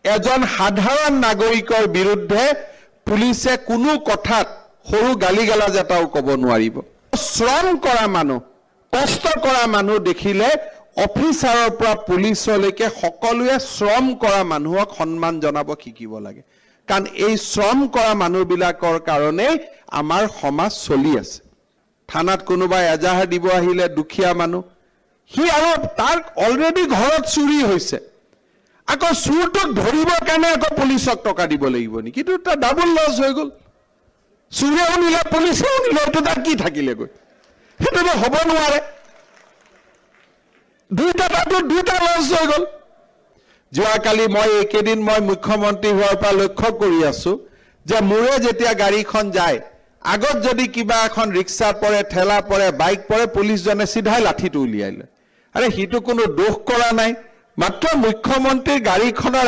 এজন সাধাৰণ নাগৰিকৰ বিৰুদ্ধে পুলিচে কোনো কথাত সৰু গালিগালাজ এটাও ক'ব নোৱাৰিব। শ্ৰম কৰা মানুহ, কষ্ট কৰা মানুহ দেখিলে অফিচাৰৰ পৰা পুলিচলৈকে সকলোৱে শ্ৰম কৰা মানুহক সন্মান জনাব শিকিব লাগে। কাৰণ এই শ্ৰম কৰা মানুহবিলাকৰ কাৰণে আমাৰ সমাজ চলি আছে। থানাত কোনোবাই এজাহাৰ দিব আহিলে দুখীয়া মানুহ, সি আৰু তাৰ অলৰেডি ঘৰত চুৰি হৈছে, আকৌ চুৰটোক ধৰিবৰ কাৰণে আকৌ পুলিচক টকা দিব লাগিব নেকি? কিন্তু তাৰ ডাবল লছ হৈ গ'ল। চুৰেও নিলে পুলিচেও নিলে, এইটো তাৰ কি থাকিলেগৈ? সেইটোতো হ'ব নোৱাৰে। দুটা লছ হৈ গ'ল। যোৱাকালি এইকেইদিন মই মুখ্যমন্ত্ৰী হোৱাৰ পৰা লক্ষ্য কৰি আছো যে মোৰে যেতিয়া গাড়ীখন যায়, আগত যদি কিবা এখন ৰিক্সা পৰে, ঠেলা পৰে, বাইক পৰে, পুলিচজনে চিধাই লাঠিটো উলিয়াই লয়। আৰে সিটো কোনো দোষ কৰা নাই, মাত্ৰ মুখ্যমন্ত্ৰীৰ গাড়ীখনৰ